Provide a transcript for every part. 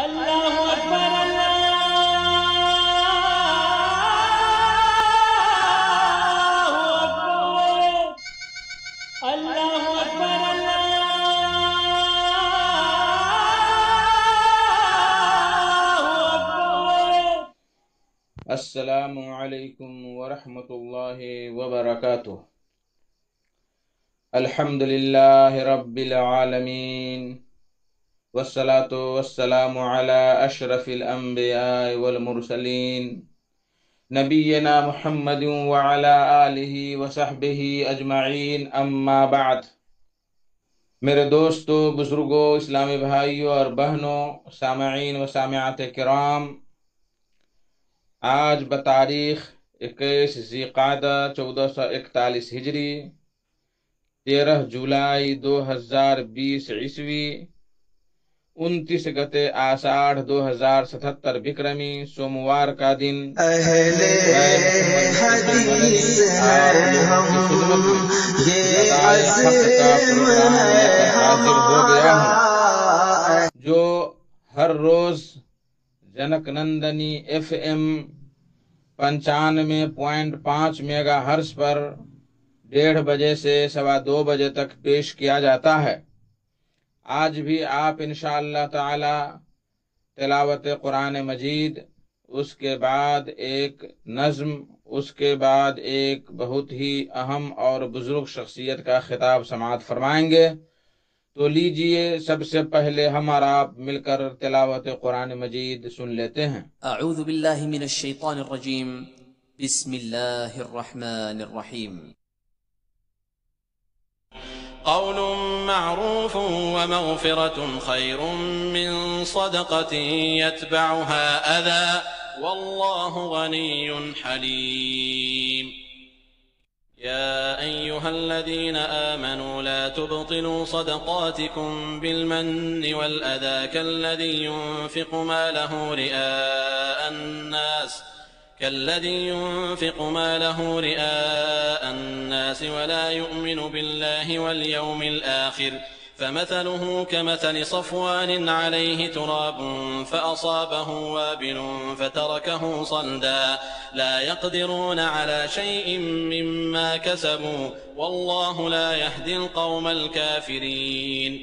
اللہ اکبر اللہ اکبر السلام علیکم ورحمۃ اللہ وبرکاتہ۔ الحمد للہ رب العالمین والصلاة والسلام علی اشرف الانبیاء والمرسلین نبینا محمد وعلی آلہ وصحبہ اجمعین، اما بعد۔ میرے دوستو، بزرگوں، اسلامی بھائیوں اور بہنوں، سامعین و سامعات کرام، آج بتاریخ 21 ذی قعدہ 1441 ہجری، 13 جولائی 2020 عیسوی، 29 گتے آষاڑھ 2077 بکرمی، سوموار کا دن اہل حدیث ہیں ہم، یہ عزم ہے ہمارا، جو ہر روز junk Nandini FM 95.5 mega hertz پر 1:30 بجے سے 2:15 بجے تک پیش کیا جاتا ہے۔ آج بھی آپ انشاءاللہ تعالی تلاوت قرآن مجید، اس کے بعد ایک نظم، اس کے بعد ایک بہت ہی اہم اور بزرگ شخصیت کا خطاب سماعت فرمائیں گے۔ تو لیجئے سب سے پہلے ہم اور آپ مل کر تلاوت قرآن مجید سن لیتے ہیں۔ اعوذ باللہ من الشیطان الرجیم، بسم اللہ الرحمن الرحیم۔ قول معروف ومغفرة خير من صدقة يتبعها أذى والله غني حليم۔ يا أيها الذين آمنوا لا تبطلوا صدقاتكم بالمن والأذى كالذي ينفق ماله رئاء الناس ولا يؤمن بالله واليوم الآخر، فمثله كمثل صفوان عليه تراب فأصابه وابل فتركه صلدا، لا يقدرون على شيء مما كسبوا والله لا يهدي القوم الكافرين۔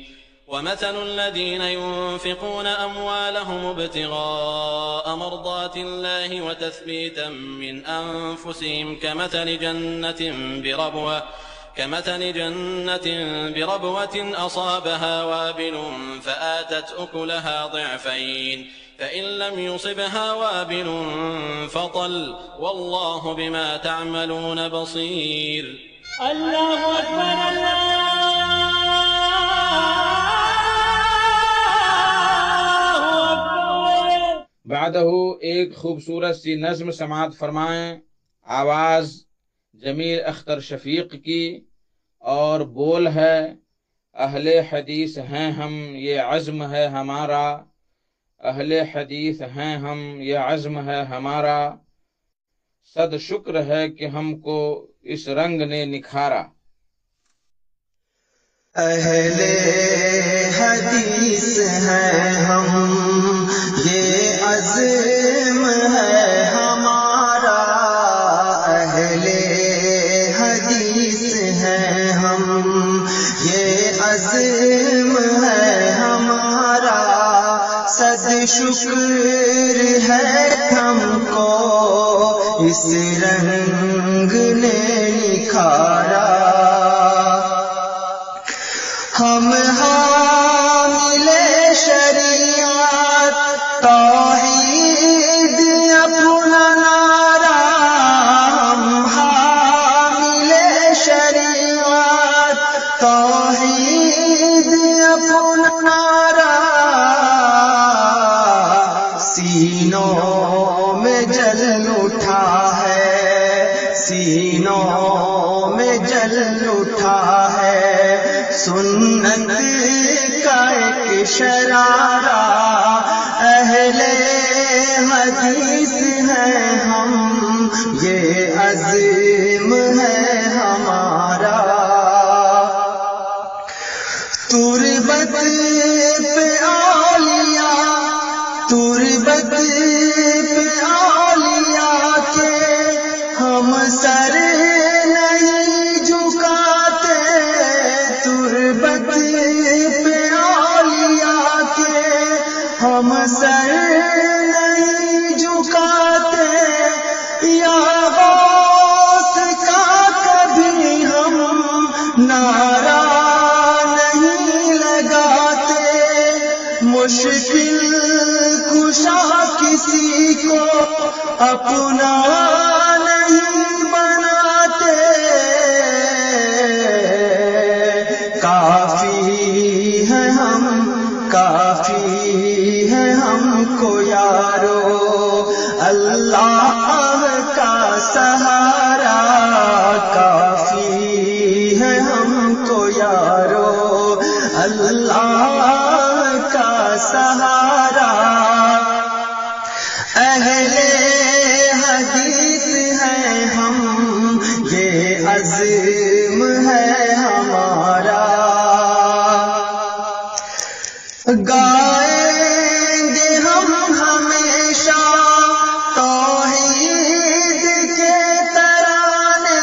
ومثل الذين ينفقون أموالهم ابتغاء مرضات الله وتثبيتا من أنفسهم كمثل جنة بربوة أصابها وابل فآتت أكلها ضعفين، فإن لم يصبها وابل فطل والله بما تعملون بصير۔ اللہ اکبر بعدہ ایک خوبصورت سی نظم سماعت فرمائیں، آواز جمیل اختر شفیق کی، اور بول ہے: اہل حدیث ہیں ہم، یہ عزم ہے ہمارا، اہل حدیث ہیں ہم، یہ عزم ہے ہمارا، صد شکر ہے کہ ہم کو اس رنگ نے نکھارا۔ اہل حدیث ہیں ہم، یہ عزم ہے ہمارا، اہل حدیث ہیں ہم، یہ عزم ہے ہمارا، صد شکر ہے ہم کو اس رنگ نے نکھارا۔ ہم حامل شریعت توحید اپنا نعرہ، ہم حامل شریعت توحید اپنا نعرہ، سینوں میں جل اٹھا ہے، سینوں میں جل اٹھا ہے، سنت کا ایک شرارہ، اہل حدیث ہیں ہم، یہ عزم ہے ہمارا۔ تربت پہ اولیاء تربت پہ اولیاء کے ہم سر نہیں جھکاتے، تربت پہ اولیاء کے ہم سر نہیں جھکاتے، یا غوث کا کبھی ہم نعرہ نہیں لگاتے، مشکل کشا کسی کو اپنا نہیں بناتے، کافی ہے ہم کو یارو اللہ کا سہارا، کافی ہے ہم کو یارو اللہ کا سہارا، اہل حدیث ہیں ہم، یہ عزم ہے ہمارا، گائیں گے ہم ہمیشہ توحید کے ترانے،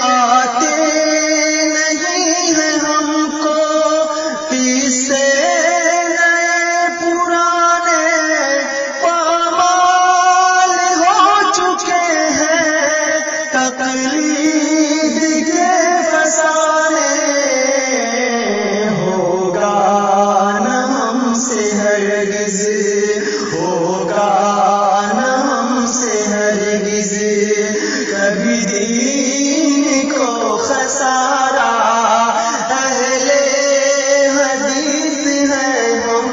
آتے نہیں ہیں ہم کو قصے نئے پرانے، پامال ہو چکے ہیں تقلید کے فسانے، ہوگا نہ ہم سے ہرگز، ہوگا نہ ہم سے ہرگز کبھی دین کو خسارا، اہل حدیث ہیں ہم،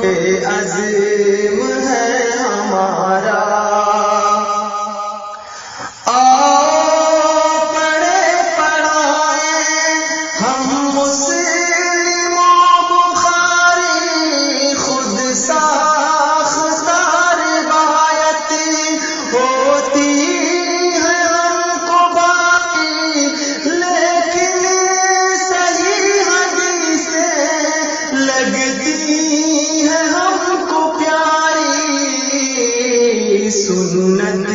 یہ عزم ہے ہمارا، پڑھے پڑھائیں ہم مسلم و بخاری، خود ساختہ روایت ہوتی ہے ہم کو باقی، لیکن صحیح حدیثیں لگتی ہے ہم کو پیاری، سنت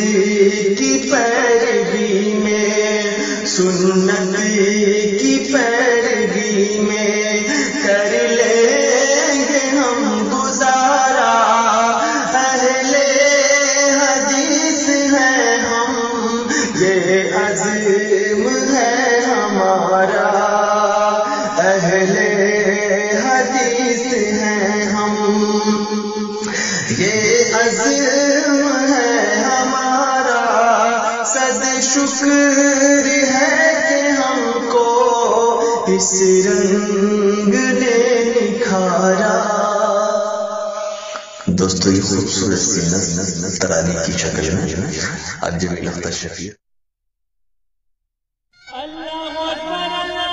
کی پیروی میں، سنت کی پیروی میں کر لیں گے ہم گزارا، اہل حدیث ہیں ہم، یہ عزم ہے ہمارا، اہل حدیث ہیں ہم، یہ عزم ہے ہمارا، صد شکر ہے کہ ہم کو اس رنگ نے نکھارا۔ دوستو یہ خوبصورت سینہ ترانے کی شکل میں آج جب لفتہ شفیع اللہ اکبر اللہ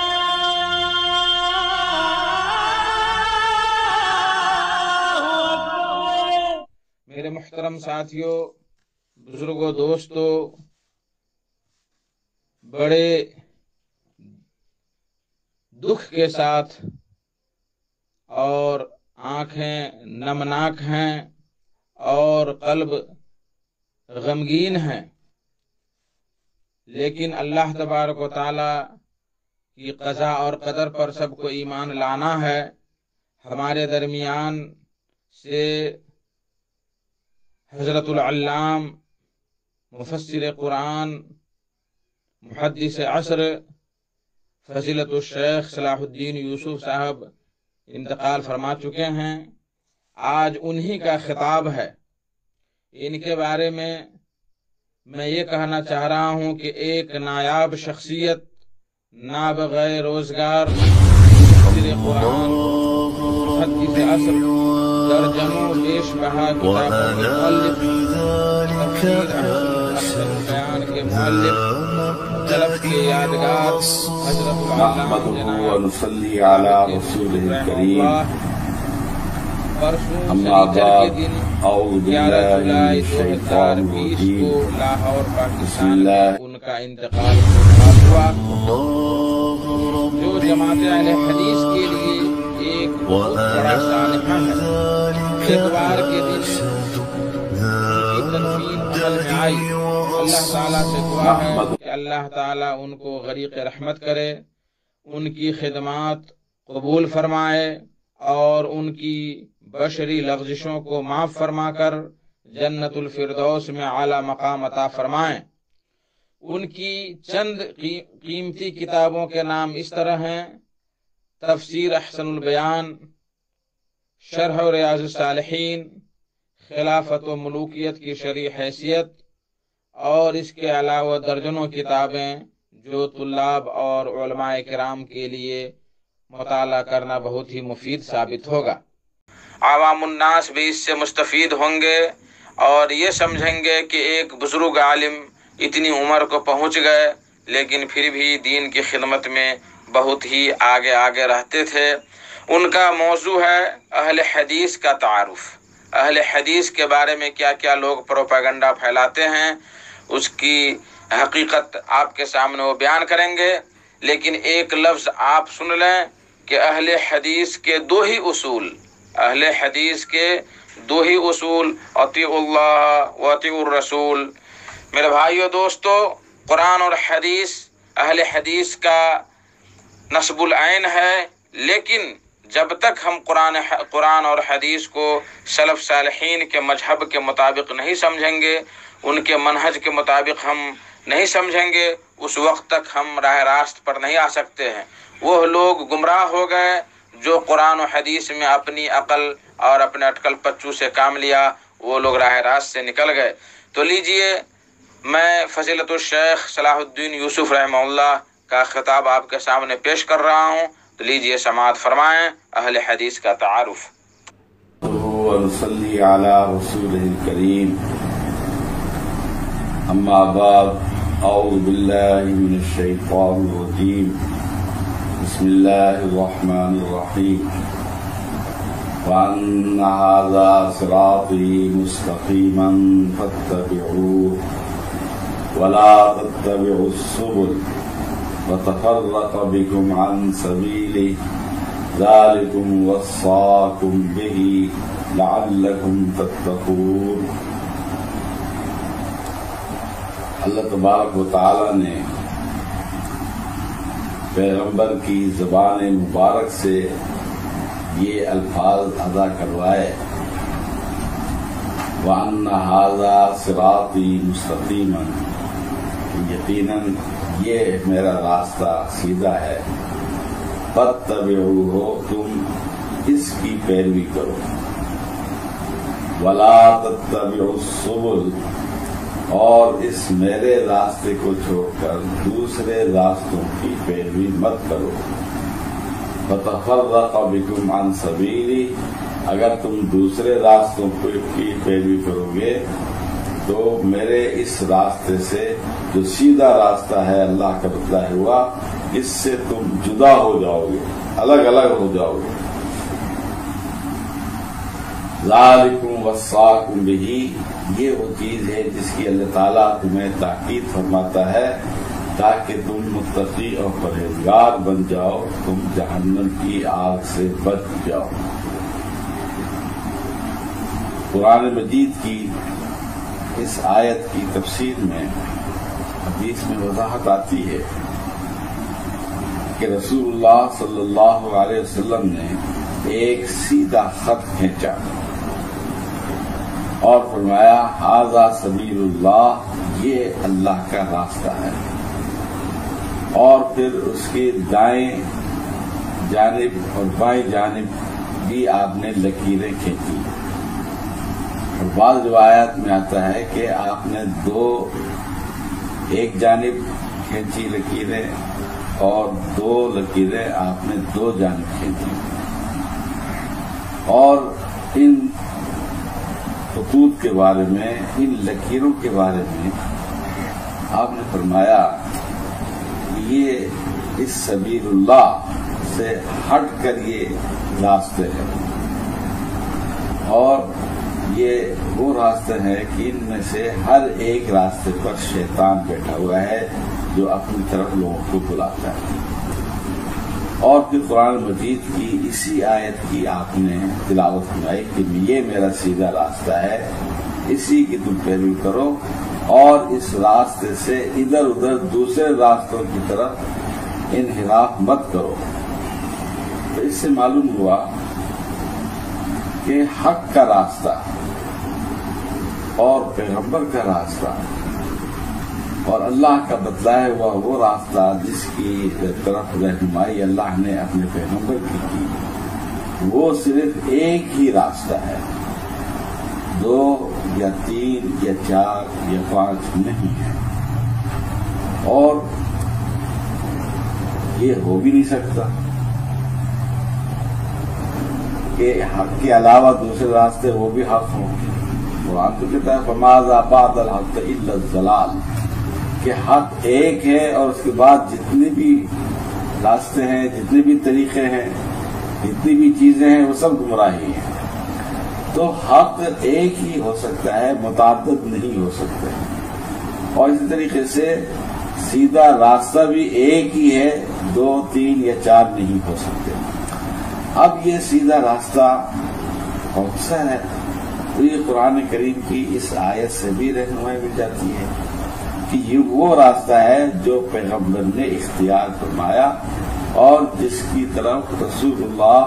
اکبر۔ میرے محترم ساتھیوں، بزرگوں، دوستو، بڑے دکھ کے ساتھ اور آنکھیں نمناک ہیں اور قلب غمگین ہیں، لیکن اللہ تبارک و تعالی کی قضا اور قدر پر سب کو ایمان لانا ہے۔ ہمارے درمیان سے حضرت العلام مفسر قرآن محدث عصر فضیلت الشیخ صلاح الدین یوسف صاحب انتقال فرما چکے ہیں۔ آج انہی کا خطاب ہے۔ ان کے بارے میں یہ کہنا چاہ رہا ہوں کہ ایک نایاب شخصیت، نابغہ روزگار، مفسر قرآن، محدث عصر، درجنوں بیش بہا کتابوں کے مؤلف، تفسیر احسن بیان کے مؤلف، سلف کے یادگار حضرت العلامہ ونصلي على رسوله الكريم أما بعد أعوذ بالله من الشيطان الرجيم بسم الله ان کا انتقال ہوا، جو جماعت اہل حدیث کے لیے ایک بہت بڑا سانحہ ہے۔ اتوار کے دن کی تدفین عمل میں آئی۔ اللہ تعالیٰ سے دعا ہے کہ اللہ تعالیٰ ان کو غریق رحمت کرے، ان کی خدمات قبول فرمائے اور ان کی بشری لغزشوں کو معاف فرما کر جنت الفردوس میں اعلیٰ مقام عطا فرمائیں۔ ان کی چند قیمتی کتابوں کے نام اس طرح ہیں: تفسیر احسن البیان، شرح ریاض الصالحین، خلافت و ملوکیت کی شرعی حیثیت، اور اس کے علاوہ درجنوں کتابیں جو طلاب اور علماء کرام کے لیے مطالعہ کرنا بہت ہی مفید ثابت ہوگا۔ عوام الناس بھی اس سے مستفید ہوں گے اور یہ سمجھیں گے کہ ایک بزرگ عالم اتنی عمر کو پہنچ گئے لیکن پھر بھی دین کی خدمت میں بہت ہی آگے رہتے تھے۔ ان کا موضوع ہے اہل حدیث کا تعارف۔ اہل حدیث کے بارے میں کیا کیا لوگ پروپیگنڈا پھیلاتے ہیں، اس کی حقیقت آپ کے سامنے وہ بیان کریں گے۔ لیکن ایک لفظ آپ سن لیں کہ اہل حدیث کے دو ہی اصول، اہل حدیث کے دو ہی اصول، اطیعوا اللہ و اطیعوا الرسول۔ میرے بھائیو دوستو، قرآن اور حدیث اہل حدیث کا نصب العین ہے، لیکن جب تک ہم قرآن اور حدیث کو سلف صالحین کے مذہب کے مطابق نہیں سمجھیں گے، ان کے منہج کے مطابق ہم نہیں سمجھیں گے، اس وقت تک ہم راہ راست پر نہیں آ سکتے ہیں۔ وہ لوگ گمراہ ہو گئے جو قرآن و حدیث میں اپنی عقل اور اپنے اٹکل پچو سے کام لیا، وہ لوگ راہ راست سے نکل گئے۔ تو لیجئے میں فضیلت الشیخ صلاح الدین یوسف رحمہ اللہ کا خطاب آپ کے سامنے پیش کر رہا ہوں، تو لیجئے سماعت فرمائیں اہل حدیث کا تعارف۔ ونصلي على رسوله الكريم أما بعد أعوذ بالله من الشيطان الرجيم بسم الله الرحمن الرحيم وأن هذا صراطي مستقيما فاتبعوه ولا تتبعوا السبل وتفرق بكم عن سبيله ذلكم وصاكم به لعلكم تتقون۔ اللہ تبارک و تعالی نے پیغمبر کی زبان مبارک سے یہ الفاظ ادا کروائے، وَأَنَّ هَذَا صِرَاطِي مُسْتَقِيمًا، یقیناً یہ میرا راستہ سیدھا ہے، فَاتَّبِعُوهُ، تم اس کی پیروی کرو، وَلَا تَتَّبِعُوا السُّبُلَ، اور اس میرے راستے کو چھوڑ کر دوسرے راستوں کی پیروی مت کرو، فَتَفَرَّقَ بِكُمْ عَنْ سَبِيلِهِ، اگر تم دوسرے راستوں کی پیروی کرو گے تو میرے اس راستے سے جو سیدھا راستہ ہے اللہ کا بتایا ہوا، اس سے تم جدا ہو جاؤ گے، الگ الگ ہو جاؤ گے۔ ذالکم وصاکم بہ، یہ وہ چیز ہے جس کی اللہ تعالیٰ تمہیں تاکید فرماتا ہے تاکہ تم متقی اور پرہیزگار بن جاؤ، تم جہنم کی آگ سے بچ جاؤ۔ قرآن مجید کی اس آیت کی تفسیر میں حدیث میں وضاحت آتی ہے کہ رسول اللہ صلی اللہ علیہ وسلم نے ایک سیدھا خط کھینچا اور فرمایا ھذا سبیل اللہ، یہ اللہ کا راستہ ہے، اور پھر اس کی دائیں جانب اور بائیں جانب بھی آپ نے لکیریں کھینچی، اور بعض روایات میں آتا ہے کہ آپ نے ایک جانب کھینچی لکیریں اور دو لکیریں آپ نے دو جانب کھینچی، اور ان خطوط کے بارے میں، ان لکیروں کے بارے میں آپ نے فرمایا یہ اس سبیل اللہ سے ہٹ کر یہ راستے ہیں، اور یہ وہ راستے ہیں کہ ان میں سے ہر ایک راستے پر شیطان بیٹھا ہوا ہے جو اپنی طرف لوگوں کو بلاتا ہے۔ اور پھر قرآن مجید کی اسی آیت کی آپ نے تلاوت سنائی کہ یہ میرا سیدھا راستہ ہے، اسی کی تم پیروی کرو اور اس راستے سے ادھر ادھر دوسرے راستوں کی طرف انحراف مت کرو۔ تو اس سے معلوم ہوا کہ حق کا راستہ اور پیغمبر کا راستہ اور اللہ کا بتلایا ہوا وہ راستہ جس کی طرف رہنمائی اللہ نے اپنے پیغمبر کی وہ صرف ایک ہی راستہ ہے، 2 یا 3 یا 4 یا 5 نہیں ہے، اور یہ ہو بھی نہیں سکتا کہ حق کے علاوہ دوسرے راستے وہ بھی حق ہوں۔ قرآن تو کہتا ہے فَمَاذَا بَعْدَ الْحَقِّ إِلَّا الضَّلَالُ، کہ حق ایک ہے اور اس کے بعد جتنے بھی راستے ہیں، جتنے بھی طریقے ہیں، جتنی بھی چیزیں ہیں وہ سب گمراہی ہیں۔ تو حق ایک ہی ہو سکتا ہے، متعدد نہیں ہو سکتے، اور اسی طریقے سے سیدھا راستہ بھی ایک ہی ہے، 2 3 یا 4 نہیں ہو سکتے۔ اب یہ سیدھا راستہ کون سا ہے؟ تو یہ قرآن کریم کی اس آیت سے بھی رہنمائی مل جاتی ہے کہ یہ وہ راستہ ہے جو پیغمبر نے اختیار فرمایا اور جس کی طرف رسول اللہ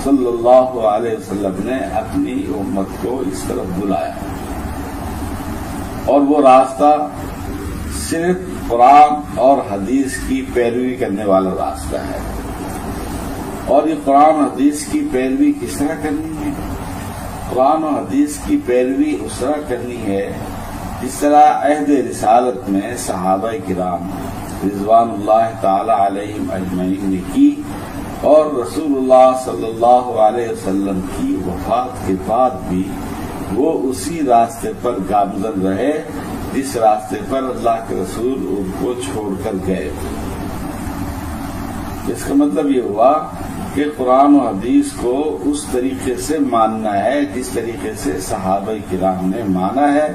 صلی اللہ علیہ وسلم نے اپنی امت کو اس طرف بلایا، اور وہ راستہ صرف قرآن اور حدیث کی پیروی کرنے والا راستہ ہے۔ اور یہ قرآن و حدیث کی پیروی کس طرح کرنی ہے؟ قرآن و حدیث کی پیروی اس طرح کرنی ہے جس طرح عہد رسالت میں صحابہ کرام رضوان اللہ تعالی علیہم اجمعین نے کی، اور رسول اللہ صلی اللہ علیہ وسلم کی وفات کے بعد بھی وہ اسی راستے پر گامزن رہے جس راستے پر اللہ کے رسول ان کو چھوڑ کر گئے۔ اس کا مطلب یہ ہوا کہ قرآن و حدیث کو اس طریقے سے ماننا ہے جس طریقے سے صحابہ کرام نے مانا ہے،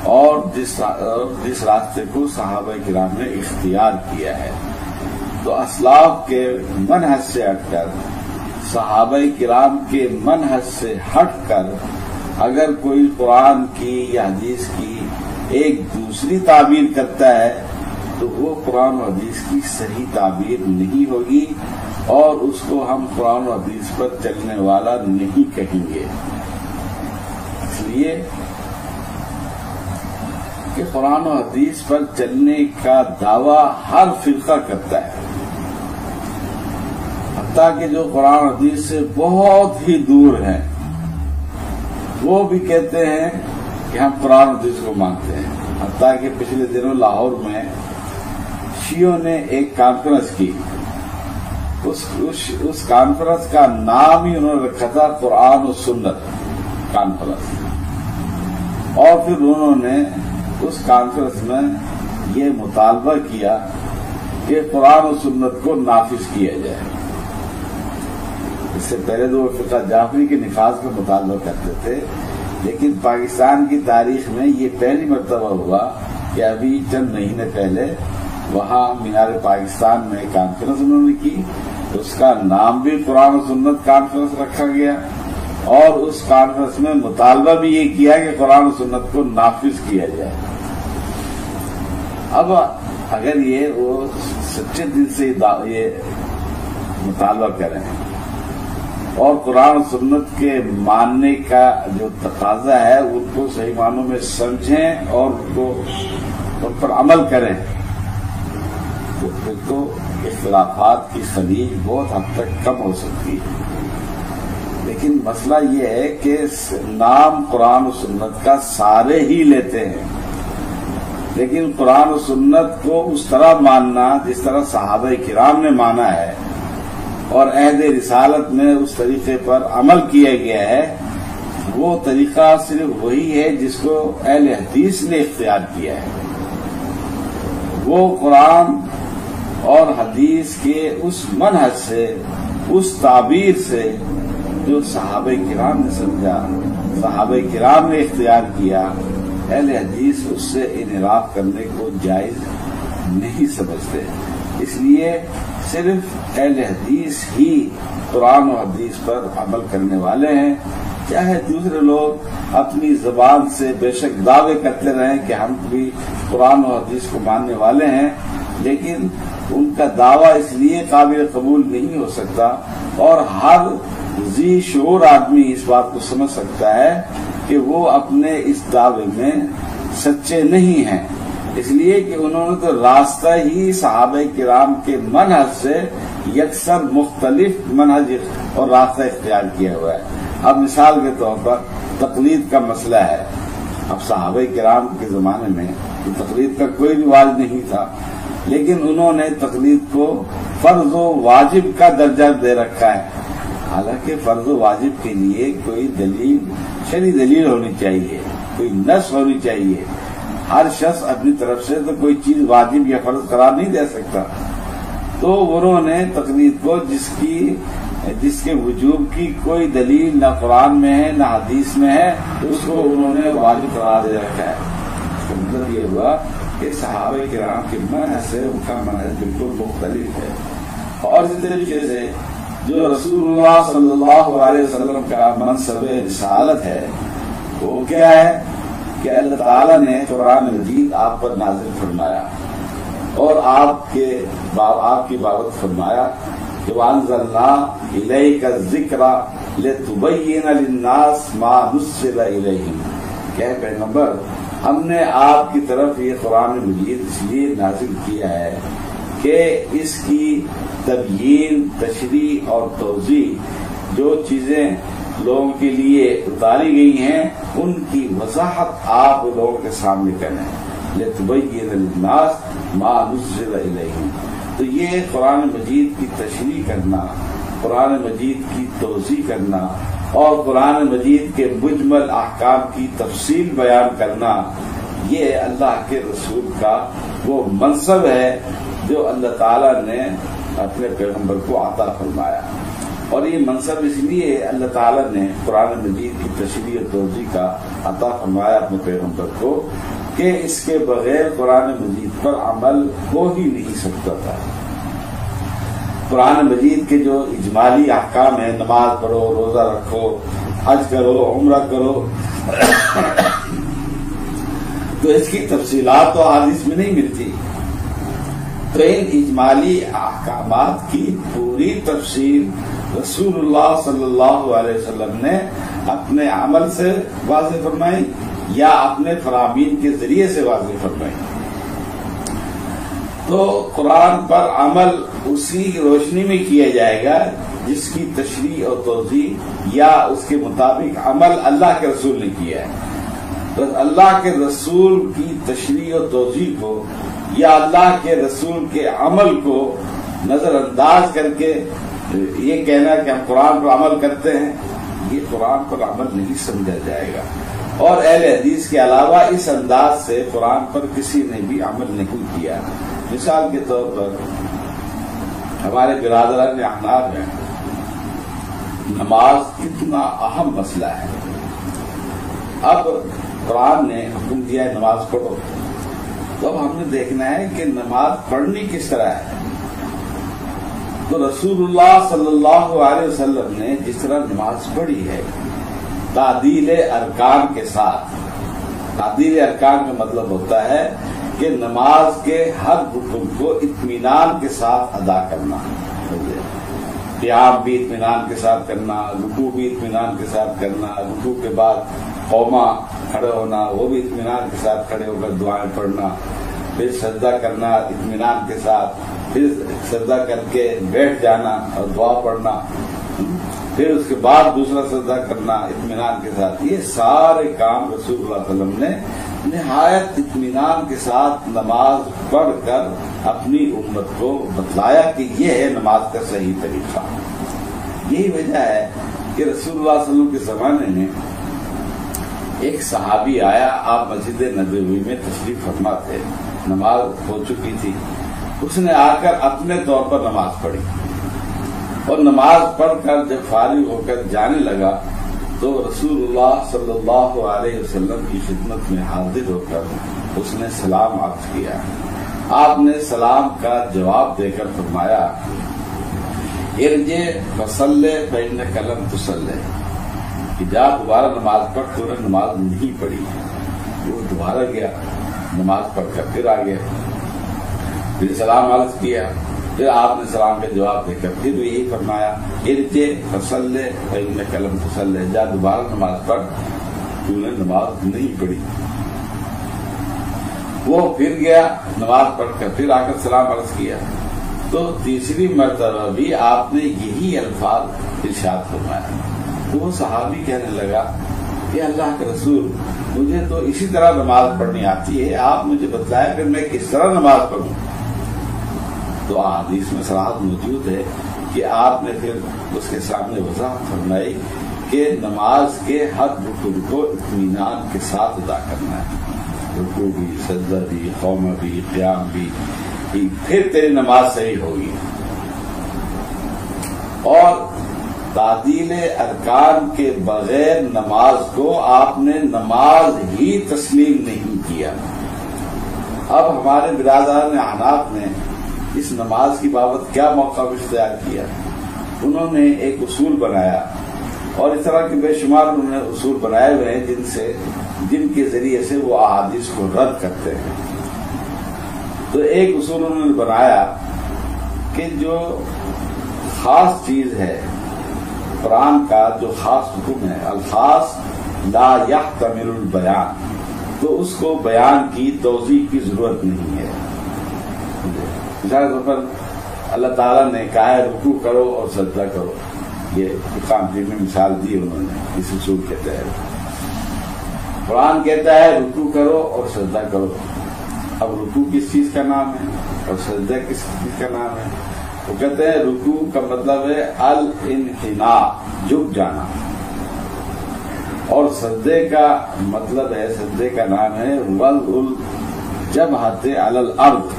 اور جس راستے کو صحابہ کرام نے اختیار کیا ہے۔ تو اسلاف کے منہج سے ہٹ کر، صحابہ کرام کے منہج سے ہٹ کر اگر کوئی قرآن کی یا حدیث کی ایک دوسری تعبیر کرتا ہے تو وہ قرآن و حدیث کی صحیح تعبیر نہیں ہوگی، اور اس کو ہم قرآن و حدیث پر چلنے والا نہیں کہیں گے۔ اس لیے کہ قرآن و حدیث پر چلنے کا دعویٰ ہر فرقہ کرتا ہے، حتیٰ کہ جو قرآن و حدیث سے بہت ہی دور ہیں وہ بھی کہتے ہیں کہ ہم قرآن و حدیث کو مانتے ہیں۔ حتیٰ کہ پچھلے دنوں لاہور میں شیعوں نے ایک کانفرنس کی، اس کانفرنس کا نام ہی انہوں نے رکھا تھا قرآن و سنت کانفرنس، اور پھر انہوں نے اس کانفرنس میں یہ مطالبہ کیا کہ قرآن و سنت کو نافذ کیا جائے۔ اس سے پہلے تو وہ فقہ جعفری کے نفاذ کا مطالبہ کرتے تھے، لیکن پاکستان کی تاریخ میں یہ پہلی مرتبہ ہوا کہ ابھی چند مہینے پہلے وہاں مینار پاکستان میں کانفرنس انہوں نے کی، اس کا نام بھی قرآن و سنت کانفرنس رکھا گیا، اور اس کانفرنس میں مطالبہ بھی یہ کیا کہ قرآن و سنت کو نافذ کیا جائے۔ اب اگر یہ وہ سچے دل سے یہ مطالبہ کریں اور قرآن و سنت کے ماننے کا جو تقاضا ہے ان کو صحیح معنوں میں سمجھیں اور ان پر عمل کریں، تو پھر تو اختلافات کی خلیج بہت حد تک کم ہو سکتی ہے۔ لیکن مسئلہ یہ ہے کہ نام قرآن و سنت کا سارے ہی لیتے ہیں، لیکن قرآن و سنت کو اس طرح ماننا جس طرح صحابہ کرام نے مانا ہے اور عہد رسالت میں اس طریقے پر عمل کیا گیا ہے، وہ طریقہ صرف وہی ہے جس کو اہل حدیث نے اختیار کیا ہے۔ وہ قرآن اور حدیث کے اس منہج سے، اس تعبیر سے جو صحابہ کرام نے سمجھا، صحابہ کرام نے اختیار کیا، اہل حدیث اس سے انحراف کرنے کو جائز نہیں سمجھتے۔ اس لیے صرف اہل حدیث ہی قرآن و حدیث پر عمل کرنے والے ہیں، چاہے دوسرے لوگ اپنی زبان سے بے شک دعوے کرتے رہیں کہ ہم بھی قرآن و حدیث کو ماننے والے ہیں، لیکن ان کا دعویٰ اس لیے قابل قبول نہیں ہو سکتا، اور ہر ذی شعور آدمی اس بات کو سمجھ سکتا ہے کہ وہ اپنے اس دعوے میں سچے نہیں ہیں، اس لیے کہ انہوں نے تو راستہ ہی صحابہ کرام کے منہج سے یکسر مختلف منہج اور راستہ اختیار کیا ہوا ہے۔ اب مثال کے طور پر تقلید کا مسئلہ ہے، اب صحابہ کرام کے زمانے میں تقلید کا کوئی رواج نہیں تھا، لیکن انہوں نے تقلید کو فرض و واجب کا درجہ دے رکھا ہے، حالانکہ فرض و واجب کے لیے کوئی دلیل، شرعی دلیل ہونی چاہیے، کوئی نص ہونی چاہیے۔ ہر شخص اپنی طرف سے تو کوئی چیز واجب یا فرض قرار نہیں دے سکتا، تو انہوں نے تقلید کو جس کے وجوب کی کوئی دلیل نہ قرآن میں ہے نہ حدیث میں ہے، اس کو انہوں نے واجب قرار دے رکھا ہے۔ اس کا مطلب یہ ہوا کہ صحابہ کرام کے منہج سے ان کا منہج بالکل مختلف ہے، اور اسی طریقے سے جو رسول اللہ صلی اللہ علیہ وسلم کا منصب رسالت ہے وہ کیا ہے کہ اللہ تعالیٰ نے قرآن مجید آپ پر نازل فرمایا اور آپ کی بابت فرمایا کہ وَأَنزَلْنَا إِلَيْكَ الذِّكْرَ لِتُبَيِّنَ لِلنَّاسِ مَا نُزِّلَ إِلَيْهِمْ، کہ پیغمبر ہم نے آپ کی طرف یہ قرآن مجید اس لیے نازل کیا ہے کہ اس کی تبیین، تشریح اور توضیح، جو چیزیں لوگوں کے لیے اتاری گئی ہیں ان کی وضاحت آپ لوگوں کے سامنے کریں، لِتُبَيِّنَ لِلنَّاسِ مَا نُزِّلَ إِلَيْهِمْ۔ تو یہ قرآن مجید کی تشریح کرنا، قرآن مجید کی توضیح کرنا اور قرآن مجید کے مجمل احکام کی تفصیل بیان کرنا، یہ اللہ کے رسول کا وہ منصب ہے جو اللہ تعالیٰ نے اپنے پیغمبر کو عطا فرمایا، اور یہ منصب اس لیے اللہ تعالیٰ نے قرآن مجید کی تشریح و توضیح کا عطا فرمایا اپنے پیغمبر کو کہ اس کے بغیر قرآن مجید پر عمل ہو ہی نہیں سکتا تھا۔ قرآن مجید کے جو اجمالی احکام ہیں، نماز پڑھو، روزہ رکھو، حج کرو، عمرہ کرو، تو اس کی تفصیلات تو حدیث میں نہیں ملتی، تو ان اجمالی احکامات کی پوری تفصیل رسول اللہ صلی اللہ علیہ وسلم نے اپنے عمل سے واضح فرمائی یا اپنے فرامین کے ذریعے سے واضح فرمائی۔ تو قرآن پر عمل اسی روشنی میں کیا جائے گا جس کی تشریح اور توضیح یا اس کے مطابق عمل اللہ کے رسول نے کیا ہے۔ بس اللہ کے رسول کی تشریح اور توضیح کو یا اللہ کے رسول کے عمل کو نظر انداز کر کے یہ کہنا کہ ہم قرآن پر عمل کرتے ہیں، یہ قرآن پر عمل نہیں سمجھا جائے گا، اور اہل حدیث کے علاوہ اس انداز سے قرآن پر کسی نے بھی عمل نہیں کیا۔ مثال کے طور پر ہمارے برادران احناف ہیں، نماز کتنا اہم مسئلہ ہے۔ اب قرآن نے حکم دیا ہے نماز پڑھو، تو اب ہم نے دیکھنا ہے کہ نماز پڑھنی کس طرح ہے۔ تو رسول اللہ صلی اللہ علیہ وسلم نے جس طرح نماز پڑھی ہے تعدیل ارکان کے ساتھ، تعدیل ارکان کا مطلب ہوتا ہے کہ نماز کے ہر رکن کو اطمینان کے ساتھ ادا کرنا، قیام بھی اطمینان کے ساتھ کرنا، رکوع بھی اطمینان کے ساتھ کرنا، رکوع کے بعد قوما کھڑے ہونا، وہ بھی اطمینان کے ساتھ کھڑے ہو کر دعائیں پڑھنا، پھر سجدہ کرنا اطمینان کے ساتھ، پھر سجدہ کر کے بیٹھ جانا اور دعا پڑھنا، پھر اس کے بعد دوسرا سجدہ کرنا اطمینان کے ساتھ۔ یہ سارے کام رسول اللہ صلی اللہ علیہ وسلم نے نہایت اطمینان کے ساتھ نماز پڑھ کر اپنی امت کو بتلایا کہ یہ ہے نماز کا صحیح طریقہ۔ یہی وجہ ہے کہ رسول اللہ صلی اللہ علیہ وسلم کے زمانے میں ایک صحابی آیا، آپ مسجد نبوی میں تشریف فرما تھے، نماز ہو چکی تھی، اس نے آ کر اپنے طور پر نماز پڑھی، اور نماز پڑھ کر جب فارغ ہو کر جانے لگا تو رسول اللہ صلی اللہ علیہ وسلم کی خدمت میں حاضر ہو کر اس نے سلام عرض کیا، آپ نے سلام کا جواب دے کر فرمایا ارجع فصلی فإنک لم تصلی، کہ جا دوبارہ نماز پڑھ، تو نے نماز نہیں پڑھی۔ وہ دوبارہ گیا، نماز پڑھ کر پھر آ گیا، پھر سلام عرض کیا، پھر آپ نے سلام کا جواب دے کر پھر یہی فرمایا ارجع فصلی فإنک لم تصلی، جا دوبارہ نماز پڑھ، تو نے نماز نہیں پڑھی۔ وہ پھر گیا، نماز پڑھ کر پھر آ کر سلام عرض کیا، تو تیسری مرتبہ بھی آپ نے یہی الفاظ ارشاد فرمایا۔ تو وہ صحابی کہنے لگا کہ اللہ کے رسول، مجھے تو اسی طرح نماز پڑھنی آتی ہے، آپ مجھے بتلائیں کہ میں کس طرح نماز پڑھوں۔ تو حدیث میں صراحت موجود ہے کہ آپ نے پھر اس کے سامنے وضاحت فرمائی کہ نماز کے ہر رکن کو اطمینان کے ساتھ ادا کرنا ہے، رکوع بھی، سجدہ بھی، قوم بھی، قیام بھی، پھر تیری نماز صحیح ہوگی۔ اور تعدیل ارکان کے بغیر نماز کو آپ نے نماز ہی تسلیم نہیں کیا۔ اب ہمارے برادران احناف نے اس نماز کی بابت کیا موقف اختیار کیا؟ انہوں نے ایک اصول بنایا، اور اس طرح کے بے شمار انہوں نے اصول بنائے ہوئے ہیں جن کے ذریعے سے وہ احادیث کو رد کرتے ہیں۔ تو ایک اصول انہوں نے بنایا کہ جو خاص چیز ہے قرآن کا، جو خاص حکم ہے، الخاص لا يحتمل البیان، تو اس کو بیان کی توضیح کی ضرورت نہیں ہے۔ مثال طور پر اللہ تعالیٰ نے کہا ہے رکوع کرو اور سجدہ کرو، یہ فقہ میں مثال دی انہوں نے اس اصول کے تحت۔ قرآن کہتا ہے رکوع کرو اور سجدہ کرو، اب رکوع کس چیز کا نام ہے اور سجدہ کس چیز کا نام ہے؟ وہ کہتے ہیں رکوع کا مطلب ہے الانحناء، جھک جانا، اور سجدے کا مطلب ہے، سجدے کا نام ہے وضع الجبہۃ علی الارض،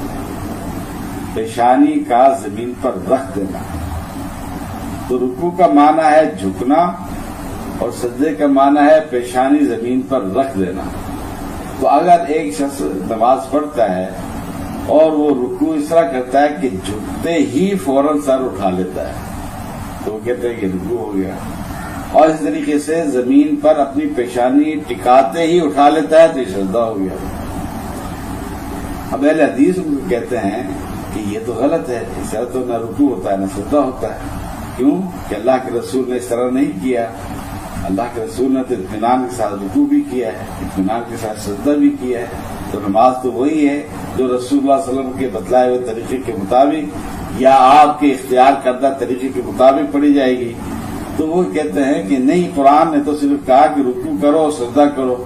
پیشانی کا زمین پر رکھ دینا۔ تو رکوع کا معنی ہے جھکنا اور سجدے کا معنی ہے پیشانی زمین پر رکھ دینا۔ تو اگر ایک شخص نماز پڑھتا ہے اور وہ رکوع اس طرح کرتا ہے کہ جھکتے ہی فوراً سر اٹھا لیتا ہے، تو وہ کہتے ہیں کہ رکوع ہو گیا، اور اس طریقے سے زمین پر اپنی پیشانی ٹکاتے ہی اٹھا لیتا ہے تو یہ سجدہ ہو گیا۔ اب اہل حدیث کہتے ہیں کہ یہ تو غلط ہے، اس طرح تو نہ رکوع ہوتا ہے نہ سجدہ ہوتا ہے۔ کیوں کہ اللہ کے رسول نے اس طرح نہیں کیا، اللہ کے رسول نے تو اطمینان کے ساتھ رکوع بھی کیا ہے، اطمینان کے ساتھ سجدہ بھی کیا ہے۔ تو نماز تو وہی ہے جو رسول اللہ صلی اللہ علیہ وسلم کے بتلائے ہوئے طریقے کے مطابق یا آپ کے اختیار کردہ طریقے کے مطابق پڑھی جائے گی۔ تو وہ کہتے ہیں کہ نہیں، قرآن نے تو صرف کہا کہ رکوع کرو اور سجدہ کرو،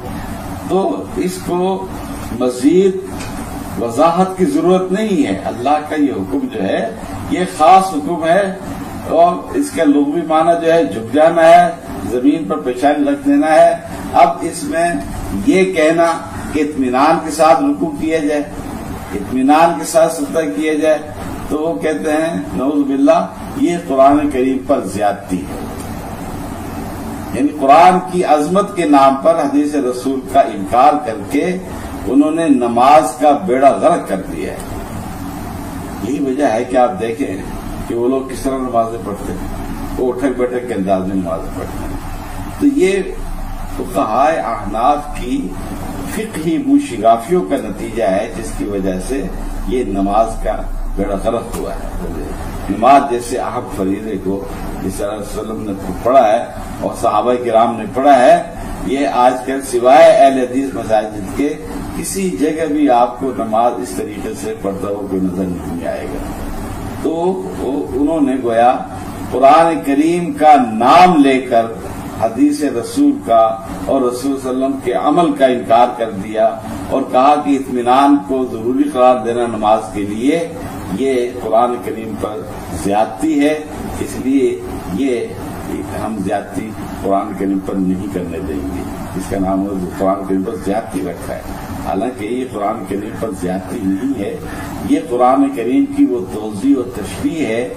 تو اس کو مزید وضاحت کی ضرورت نہیں ہے۔ اللہ کا یہ حکم جو ہے یہ خاص حکم ہے، اور اس کا لغوی معنی جو ہے جھک جانا ہے، زمین پر پیشانی رکھ دینا ہے۔ اب اس میں یہ کہنا کہ اطمینان کے ساتھ رکوع کیا جائے، اطمینان کے ساتھ سجدہ کیا جائے، تو وہ کہتے ہیں نعوذ باللہ یہ قرآن کریم پر زیادتی ہے۔ یعنی قرآن کی عظمت کے نام پر حدیث رسول کا انکار کر کے انہوں نے نماز کا بیڑا غرق کر دیا ہے۔ یہی وجہ ہے کہ آپ دیکھیں کہ وہ لوگ کس طرح نمازیں پڑھتے ہیں، وہ اٹھک بیٹھک کے انداز میں نمازیں پڑھتے ہیں۔ تو یہ فقہائے احناف کی فقہی منشگافیوں کا نتیجہ ہے، جس کی وجہ سے یہ نماز کا بیڑا غرق ہوا ہے۔ نماز جیسے اہم فریضے کو جس طرح رسول اللہ علیہ وسلم نے پڑھا ہے اور صحابہ کرام نے پڑھا ہے، یہ آج کل سوائے اہل حدیث مساجد کے کسی جگہ بھی آپ کو نماز اس طریقے سے پڑھتا ہوا کوئی نظر نہیں آئے گا۔ تو انہوں نے گویا قرآن کریم کا نام لے کر حدیث رسول کا اور رسول صلی اللہ علیہ وسلم کے عمل کا انکار کر دیا، اور کہا کہ اطمینان کو ضروری قرار دینا نماز کے لیے یہ قرآن کریم پر زیادتی ہے، اس لیے یہ ہم زیادتی قرآن کریم پر نہیں کرنے دیں گے۔ اس کا نام قرآن کریم پر زیادتی رکھا ہے، حالانکہ یہ قرآن کریم پر زیادتی نہیں ہے، یہ قرآن کریم کی وہ توضیح و تشریح ہے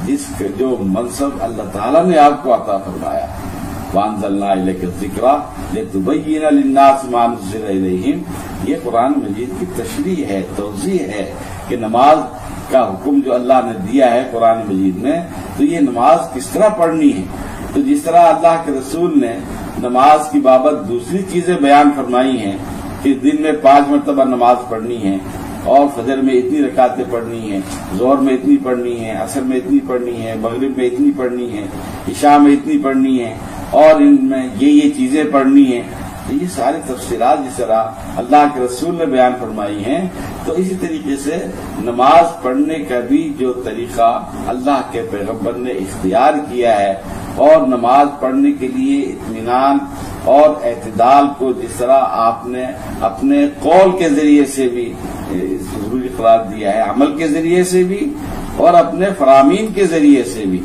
جس جو منصب اللہ تعالیٰ نے آپ کو عطا فرمایا۔ وَأَنزَلْنَا إِلَيْكَ الذِّكْرَ لِتُبَيِّنَ لِلنَّاسِ مَا نُزِّلَ إِلَيْهِمْ، یہ قرآن مجید کی تشریح ہے، توضیح ہے کہ نماز کا حکم جو اللہ نے دیا ہے قرآن مجید میں، تو یہ نماز کس طرح پڑھنی ہے۔ تو جس طرح اللہ کے رسول نے نماز کی بابت دوسری چیزیں بیان فرمائی ہیں کہ دن میں 5 مرتبہ نماز پڑھنی ہے، اور فجر میں اتنی رکعتیں پڑھنی ہیں، ظہر میں اتنی پڑھنی ہے، عصر میں اتنی پڑھنی ہے، مغرب میں اتنی پڑھنی ہے، عشاء میں اتنی پڑھنی ہے، اور ان میں یہ چیزیں پڑھنی ہیں، تو یہ ساری تفصیلات جس طرح اللہ کے رسول نے بیان فرمائی ہیں، تو اسی طریقے سے نماز پڑھنے کا بھی جو طریقہ اللہ کے پیغمبر نے اختیار کیا ہے، اور نماز پڑھنے کے لیے اطمینان اور اعتدال کو جس طرح آپ نے اپنے قول کے ذریعے سے بھی ضروری قرار دیا ہے، عمل کے ذریعے سے بھی اور اپنے فرامین کے ذریعے سے بھی،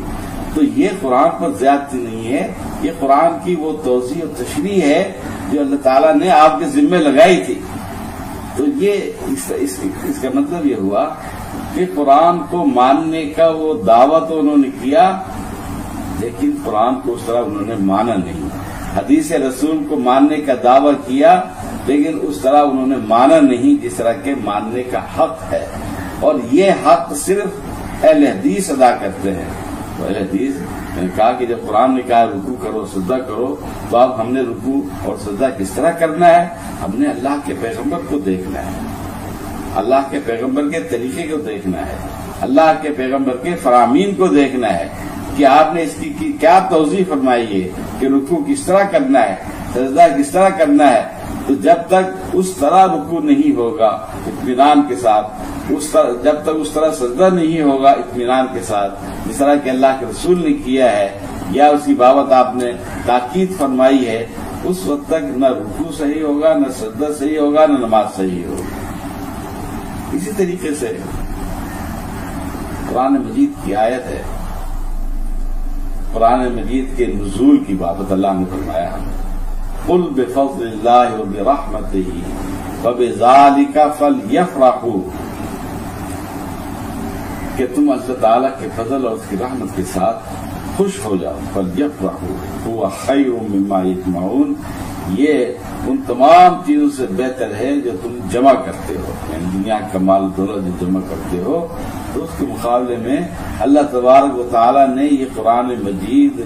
تو یہ قرآن پر زیادتی نہیں ہے، یہ قرآن کی وہ توضیح اور تشریح ہے جو اللہ تعالیٰ نے آپ کے ذمے لگائی تھی۔ تو یہ اس کا مطلب یہ ہوا کہ قرآن کو ماننے کا وہ دعویٰ تو انہوں نے کیا، لیکن قرآن کو اس طرح انہوں نے مانا نہیں۔ حدیث رسول کو ماننے کا دعویٰ کیا، لیکن اس طرح انہوں نے مانا نہیں جس طرح کے ماننے کا حق ہے، اور یہ حق صرف اہل حدیث ادا کرتے ہیں۔ تو اہل حدیث نے کہا کہ جب قرآن نے کہا رکوع کرو سجدہ کرو، تو اب ہم نے رکوع اور سجدہ کس طرح کرنا ہے؟ ہم نے اللہ کے پیغمبر کو دیکھنا ہے، اللہ کے پیغمبر کے طریقے کو دیکھنا ہے، اللہ کے پیغمبر کے فرامین کو دیکھنا ہے کہ آپ نے اس کی کیا توضیح فرمائی ہے کہ رکوع کس طرح کرنا ہے، سجدہ کس طرح کرنا ہے۔ تو جب تک اس طرح رکوع نہیں ہوگا اطمینان کے ساتھ، جب تک اس طرح سجدہ نہیں ہوگا اطمینان کے ساتھ جس طرح کہ اللہ کے رسول نے کیا ہے، یا اس کی بابت آپ نے تاکید فرمائی ہے، اس وقت تک نہ رکوع صحیح ہوگا، نہ سجدہ صحیح ہوگا، نہ نماز صحیح ہوگی۔ اسی طریقے سے قرآن مجید کی آیت ہے، قرآن مجید کے نزول کی بابت اللہ نے فرمایا، قل بفضل اللہ وبرحمتہ فبذالک فلیفرحوا، کہ تم اللہ تعالیٰ کے فضل اور اس کی رحمت کے ساتھ خوش ہو جاؤ، فلیفرحوا هو خیر مما یجمعون، یہ ان تمام چیزوں سے بہتر ہے جو تم جمع کرتے ہو، یعنی دنیا کا مال دولت جو جمع کرتے ہو، تو اس کے مقابلے میں اللہ تبارک و تعالیٰ نے یہ قرآن مجید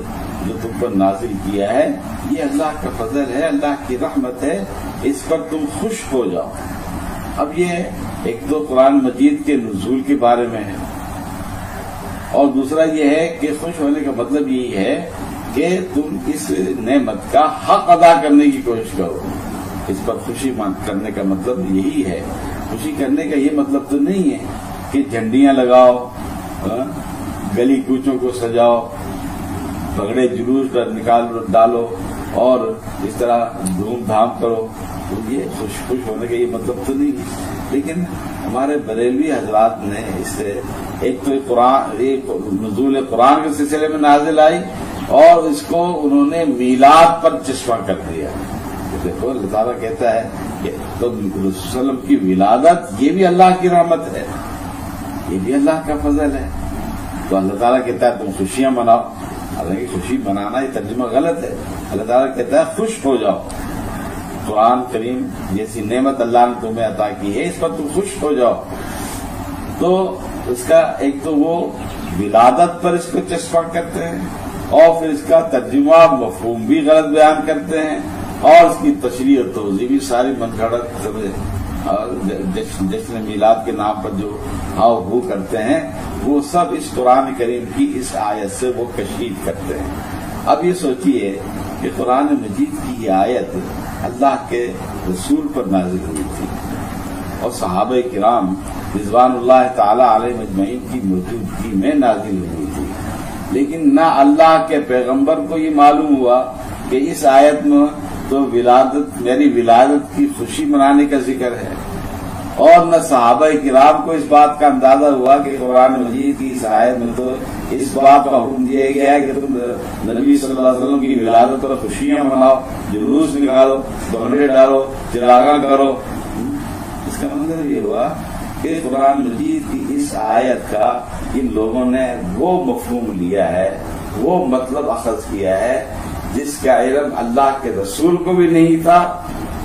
جو تم پر نازل کیا ہے، یہ اللہ کا فضل ہے، اللہ کی رحمت ہے، اس پر تم خوش ہو جاؤ۔ اب یہ ایک تو قرآن مجید کے نزول کے بارے میں ہے، اور دوسرا یہ ہے کہ خوش ہونے کا مطلب یہی ہے کہ تم اس نعمت کا حق ادا کرنے کی کوشش کرو۔ اس پر خوشی کرنے کا مطلب یہی ہے، خوشی کرنے کا یہ مطلب تو نہیں ہے کہ جھنڈیاں لگاؤ، گلی کوچوں کو سجاؤ، بگڑے جلوس پر ڈالو اور اس طرح دھوم دھام کرو، تو یہ خوش ہونے کا یہ مطلب تو نہیں ہے۔ لیکن ہمارے بریلوی حضرات نے اس سے ایک تو ایک نزول قرآن کے سلسلے میں نازل آئی، اور اس کو انہوں نے میلاد پر چشمہ کر دیا۔ دیکھو اللہ تعالیٰ کہتا ہے کہ تو رسول صلی اللہ علیہ وسلم کی ولادت یہ بھی اللہ کی رحمت ہے، یہ بھی اللہ کا فضل ہے، تو اللہ تعالیٰ کہتا ہے تم خوشیاں مناؤ، حالانکہ خوشی منانا یہ ترجمہ غلط ہے۔ اللہ تعالیٰ کہتا ہے خوش ہو جاؤ، قرآن کریم جیسی نعمت اللہ نے تمہیں عطا کی ہے اس پر تم خوش ہو جاؤ۔ تو اس کا ایک تو وہ ولادت پر اس کو چشمہ کرتے ہیں، اور پھر اس کا ترجمہ مفہوم بھی غلط بیان کرتے ہیں، اور اس کی تشریح اور توضیح بھی ساری من گھڑت جشن میلاد کے نام پر جو ہاؤ ہو کرتے ہیں، وہ سب اس قرآن کریم کی اس آیت سے وہ کشید کرتے ہیں۔ اب یہ سوچئے کہ قرآن مجید کی یہ آیت اللہ کے رسول پر نازل ہوئی تھی، اور صحابہ کرام رضوان اللہ تعالی علیہ مجمعین کی موجودگی میں نازل ہوئی تھی، لیکن نہ اللہ کے پیغمبر کو یہ معلوم ہوا کہ اس آیت میں تو میری ولادت کی خوشی منانے کا ذکر ہے، اور نہ صحابہ کرام کو اس بات کا اندازہ ہوا کہ قرآن مجید کی اس آیت میں تو اس بات کا حکم دیا گیا ہے کہ تم نبی صلی اللہ علیہ وسلم کی ولادت پر خوشیاں مناؤ، جلوس نکالو، بھنگڑے ڈالو، چراغاں کرو۔ اس کا مطلب یہ ہوا کہ قرآن مجید کی اس آیت کا ان لوگوں نے وہ مفہوم لیا ہے، وہ مطلب اخذ کیا ہے جس کا علم اللہ کے رسول کو بھی نہیں تھا،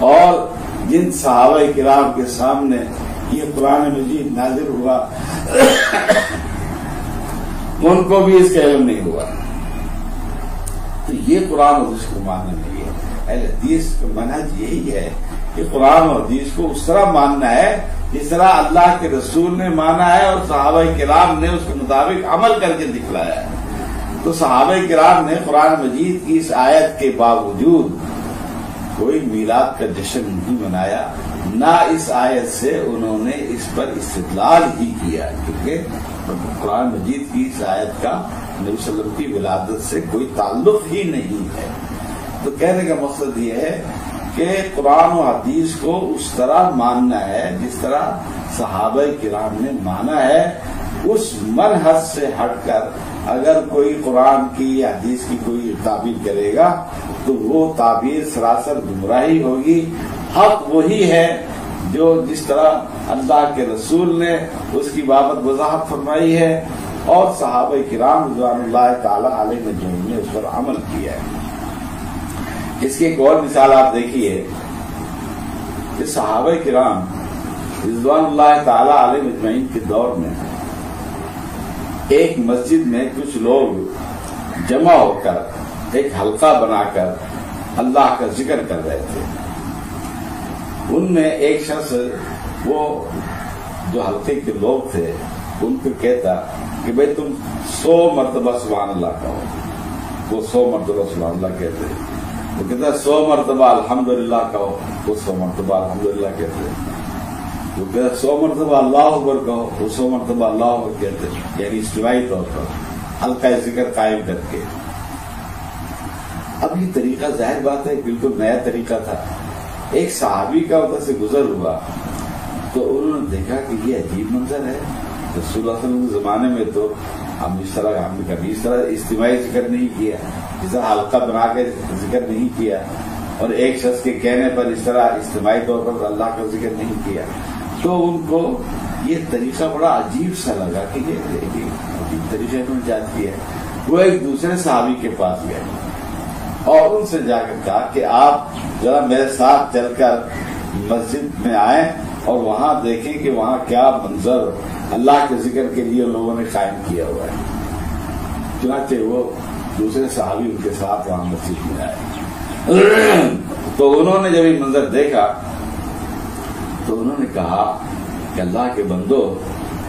اور جن صحابہ کرام کے سامنے یہ قرآن مجید نازل ہوا ان کو بھی اس کا علم نہیں ہوا. تو یہ قرآن اور حدیث کو ماننا نہیں ہے. اہل حدیث کا منہج یہی ہے کہ قرآن اور حدیث کو اس طرح ماننا ہے جس طرح اللہ کے رسول نے مانا ہے اور صحابہ کرام نے اس کے مطابق عمل کر کے دکھلایا ہے. تو صحابہ کرام نے قرآن مجید کی اس آیت کے باوجود کوئی میلاد کا جشن نہیں منایا، نہ اس آیت سے انہوں نے اس پر استدلال ہی کیا، کیونکہ قرآن مجید کی اس آیت کا نبی صلی اللہ علیہ وسلم کی ولادت سے کوئی تعلق ہی نہیں ہے. تو کہنے کا مقصد یہ ہے کہ قرآن و حدیث کو اس طرح ماننا ہے جس طرح صحابہ کرام نے مانا ہے. اس منہج سے ہٹ کر اگر کوئی قرآن کی یا حدیث کی کوئی تعبیر کرے گا تو وہ تعبیر سراسر گمراہی ہوگی. حق وہی ہے جو جس طرح اللہ کے رسول نے اس کی بابت وضاحت فرمائی ہے اور صحابہ کرام رضوان اللہ تعالی علیہ مجمعین نے اس پر عمل کیا ہے. اس کی ایک اور مثال آپ دیکھیے کہ صحابہ کرام رضوان اللہ تعالی علیہ مجمعین کے دور میں ایک مسجد میں کچھ لوگ جمع ہو کر ایک حلقہ بنا کر اللہ کا ذکر کر رہے تھے. ان میں ایک شخص وہ جو حلقے کے لوگ تھے ان کو کہتا کہ بھئی تم 100 مرتبہ سبحان اللہ کہو. وہ 100 مرتبہ سبحان اللہ کہتے. وہ کہتا 100 مرتبہ الحمدللہ کہو. وہ 100 مرتبہ الحمدللہ کہتے. وہ کہتا 100 مرتبہ اللہ اکبر کہو. وہ 100 مرتبہ اللہ اکبر کہتے. یعنی اجتماعی طور پر حلقہ ذکر قائم کر کے. اب یہ طریقہ ظاہر بات ہے بالکل نیا طریقہ تھا. ایک صحابی کا ادھر سے گزر ہوا تو انہوں نے دیکھا کہ یہ عجیب منظر ہے. رسول اللہ صلی اللہ علیہ وسلم کے زمانے میں تو ہم نے کبھی اس طرح اجتماعی ذکر نہیں کیا، اس طرح حلقہ بنا کے ذکر نہیں کیا، اور ایک شخص کے کہنے پر اس طرح اجتماعی طور پر اللہ کا ذکر نہیں کیا. تو ان کو یہ طریقہ بڑا عجیب سا لگا کہ یہ عجیب طریقہ انہوں نے ایجاد کیا. وہ ایک دوسرے صحابی کے پاس گئے اور ان سے جا کر کہا کہ آپ ذرا میرے ساتھ چل کر مسجد میں آئیں اور وہاں دیکھیں کہ وہاں کیا منظر اللہ کے ذکر کے لیے لوگوں نے قائم کیا ہوا ہے. چنانچہ وہ دوسرے صحابی ان کے ساتھ وہاں مسجد میں آئے. تو انہوں نے جب یہ منظر دیکھا تو انہوں نے کہا کہ اللہ کے بندو،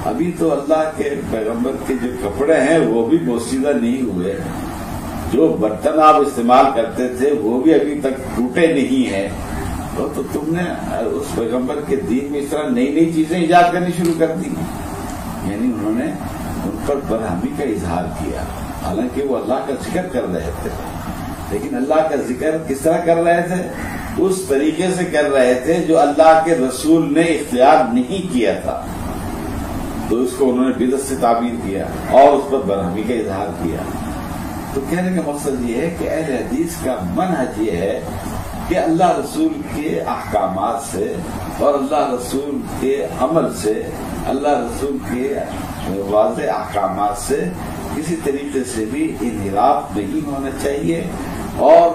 ابھی تو اللہ کے پیغمبر کے جو کپڑے ہیں وہ بھی بوسیدہ نہیں ہوئے، جو برتن آپ استعمال کرتے تھے وہ بھی ابھی تک ٹوٹے نہیں ہیں، تو تم نے اس پیغمبر کے دین میں اس طرح نئی نئی چیزیں ایجاد کرنی شروع کر دی. یعنی انہوں نے ان پر برہمی کا اظہار کیا، حالانکہ وہ اللہ کا ذکر کر رہے تھے. لیکن اللہ کا ذکر کس طرح کر رہے تھے؟ اس طریقے سے کر رہے تھے جو اللہ کے رسول نے اختیار نہیں کیا تھا. تو اس کو انہوں نے بدعت سے تعبیر کیا اور اس پر برہمی کا اظہار کیا. تو کہنے کا مقصد یہ ہے کہ اہل حدیث کا منہج یہ ہے کہ اللہ رسول کے احکامات سے اور اللہ رسول کے عمل سے، اللہ رسول کے واضح احکامات سے کسی طریقے سے بھی انحراف نہیں ہونا چاہیے، اور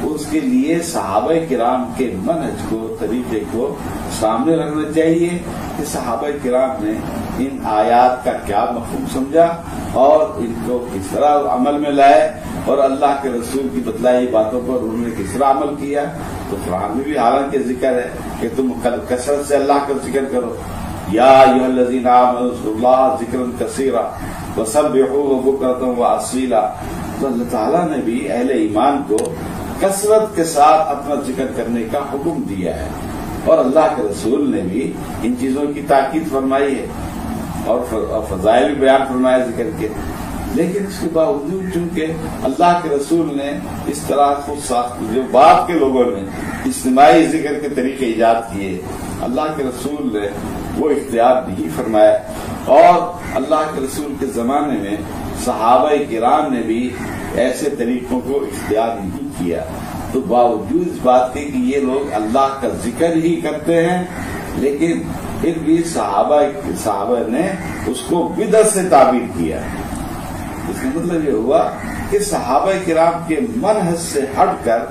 اس کے لیے صحابہ کرام کے منہج کو، طریقے کو سامنے رکھنا چاہیے کہ صحابہ کرام نے ان آیات کا کیا مفہوم سمجھا اور ان کو کس طرح عمل میں لائے، اور اللہ کے رسول کی بتلائی باتوں پر انہوں نے کس طرح عمل کیا. تو قرآن میں بھی حالانکہ ذکر ہے کہ تم کثرت سے اللہ کا ذکر کرو. یا ایھا الذین آمنوا اذکروا اللہ ذکرا کثیرا وسبحوہ بکرۃ واصیلا. تو اللہ تعالیٰ نے بھی اہل ایمان کو کثرت کے ساتھ اپنا ذکر کرنے کا حکم دیا ہے، اور اللہ کے رسول نے بھی ان چیزوں کی تاکید فرمائی ہے اور فضائل بھی بیان فرمایا ذکر کے. لیکن اس کے باوجود چونکہ اللہ کے رسول نے اس طرح جو بعد کے لوگوں نے اجتماعی ذکر کے طریقے ایجاد کیے، اللہ کے رسول نے وہ اختیار نہیں فرمایا، اور اللہ کے رسول کے زمانے میں صحابہ کرام نے بھی ایسے طریقوں کو اختیار نہیں کیا. تو باوجود اس بات کے کہ یہ لوگ اللہ کا ذکر ہی کرتے ہیں، لیکن پھر بھی صحابہ نے اس کو بدعت سے تعبیر کیا. اس کا مطلب یہ ہوا کہ صحابہ کرام کے منہج سے ہٹ کر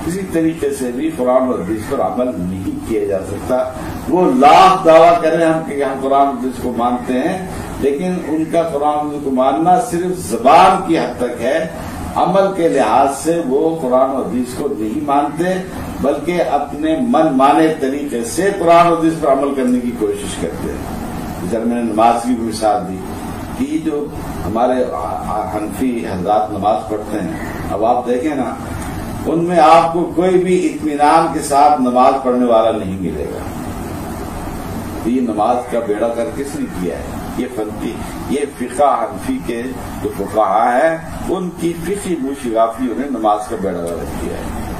کسی طریقے سے بھی قرآن اور حدیث پر عمل نہیں کیا جا سکتا. وہ لاکھ دعویٰ کریں ہم کہ ہم قرآن حدیث کو مانتے ہیں، لیکن ان کا قرآن حدیث کو ماننا صرف زبان کی حد تک ہے، عمل کے لحاظ سے وہ قرآن و حدیث کو نہیں مانتے، بلکہ اپنے من مانے طریقے سے قرآن و حدیث پر عمل کرنے کی کوشش کرتے ہیں۔ جب میں نے نماز کی بھی مثال دی کہ جو ہمارے حنفی حضرات نماز پڑھتے ہیں، اب آپ دیکھیں نا، ان میں آپ کو کوئی بھی اطمینان کے ساتھ نماز پڑھنے والا نہیں ملے گا۔ یہ نماز کا بیڑا کر کس نے کیا ہے؟ یہ فقہ حنفی کے جو فقہاء ہیں ان کی فقہی موشگافیوں نے نماز کا بیڑا کر کیا ہے۔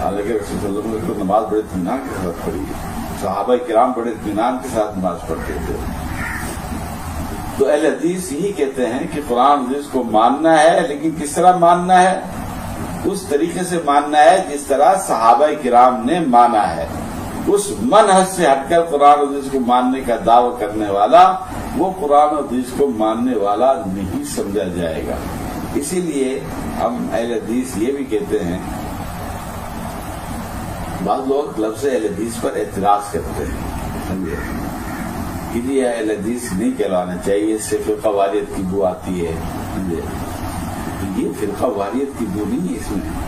حالانکہ رسول صلی اللہ علیہ وسلم کو نماز بڑے اطمینان کے ساتھ پڑھی، صحابہ کرام بڑے اطمینان کے ساتھ نماز پڑھتے تھے۔ تو اہل حدیث یہی کہتے ہیں کہ قرآن حدیث کو ماننا ہے، لیکن کس طرح ماننا ہے؟ اس طریقے سے ماننا ہے جس طرح صحابہ کرام نے مانا ہے۔ اس منہج سے ہٹ کر قرآن حدیث کو ماننے کا دعویٰ کرنے والا وہ قرآن حدیث کو ماننے والا نہیں سمجھا جائے گا۔ اسی لیے ہم اہل حدیث یہ بھی کہتے ہیں، بعض لوگ لفظ اہل حدیث پر اعتراض کرتے ہیں، سمجھے کہ یہ اہل حدیث نہیں کہلانا چاہیے، اس سے فرقہ واریت کی بو آتی ہے، سمجھے؟ یہ فرقہ واریت کی بو نہیں ہے اس میں،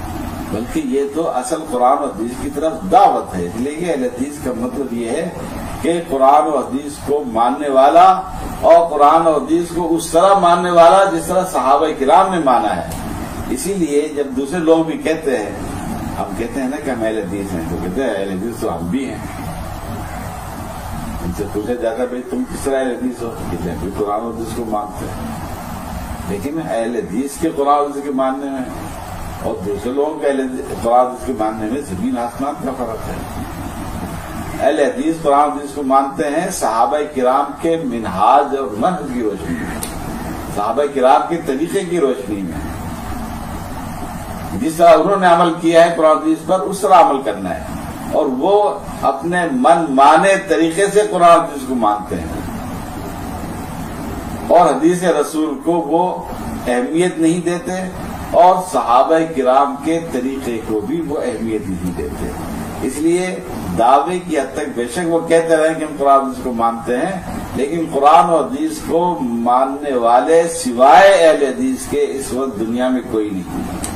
بلکہ یہ تو اصل قرآن و حدیث کی طرف دعوت ہے۔ اس لیے اہل حدیث کا مطلب یہ ہے کہ قرآن و حدیث کو ماننے والا اور قرآن و حدیث کو اس طرح ماننے والا جس طرح صحابہ کرام نے مانا ہے۔ اسی لیے جب دوسرے لوگ بھی کہتے ہیں، ہم کہتے ہیں نا کہ ہم اہل حدیث ہیں، تو کہتے ہیں اہل حدیث تو ہم بھی ہیں۔ ان سے پوچھا جاتا ہے بھائی تم کس طرح اہل حدیث ہو؟ کہتے ہیں پھر قرآن و حدیث کو مانتے ہیں، لیکن اہل حدیث کے قرآن و حدیث کے ماننے میں اور دوسرے لوگوں کے قرآن حدیث کے ماننے میں زمین آسمان کا فرق ہے۔ اہل حدیث قرآن حدیث کو مانتے ہیں صحابہ کرام کے منہاج اور منہج کی روشنی میں، صحابہ کرام کے طریقے کی روشنی میں، جس طرح انہوں نے عمل کیا ہے قرآن حدیث پر اس طرح عمل کرنا ہے، اور وہ اپنے من مانے طریقے سے قرآن حدیث کو مانتے ہیں، اور حدیث رسول کو وہ اہمیت نہیں دیتے، اور صحابہ کرام کے طریقے کو بھی وہ اہمیت نہیں دیتے۔ اس لیے دعوے کی حد تک بے شک وہ کہتے رہے کہ ہم قرآن حدیث کو مانتے ہیں، لیکن قرآن و حدیث کو ماننے والے سوائے اہل حدیث کے اس وقت دنیا میں کوئی نہیں۔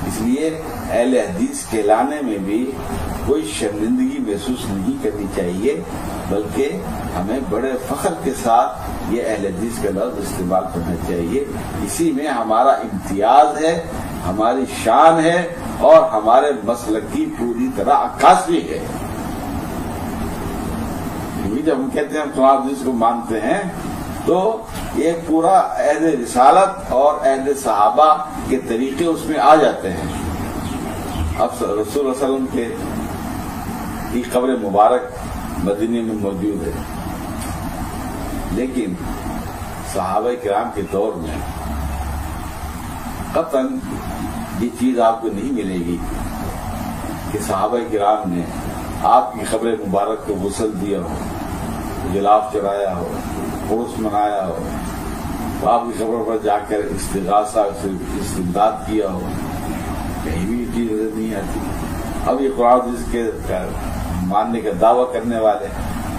اس لیے اہل حدیث کہلانے میں بھی کوئی شرمندگی محسوس نہیں کرنی چاہیے، بلکہ ہمیں بڑے فخر کے ساتھ یہ اہل حدیث کا لفظ استعمال کرنا چاہیے۔ اسی میں ہمارا امتیاز ہے، ہماری شان ہے، اور ہمارے مسلک کی پوری طرح عکاسی ہے۔ جب ہم کہتے ہیں ہم قرآن حدیث کو مانتے ہیں تو ایک پورا اہل رسالت اور اہل صحابہ کے طریقے اس میں آ جاتے ہیں۔ اب رسول صلی اللہ علیہ وسلم کی قبر مبارک مدینے میں موجود ہے، لیکن صحابہ کرام کے دور میں قطعاً یہ چیز آپ کو نہیں ملے گی کہ صحابہ کرام نے آپ کی قبر مبارک کو غسل دیا ہو، غلاف چڑھایا ہو، عرس منایا ہو، تو آپ کی قبر پر جا کر استغاثہ استمداد کیا ہو، کہیں بھی یہ چیز نظر نہیں آتی۔ اب یہ قرآن حدیث کے ماننے کا دعویٰ کرنے والے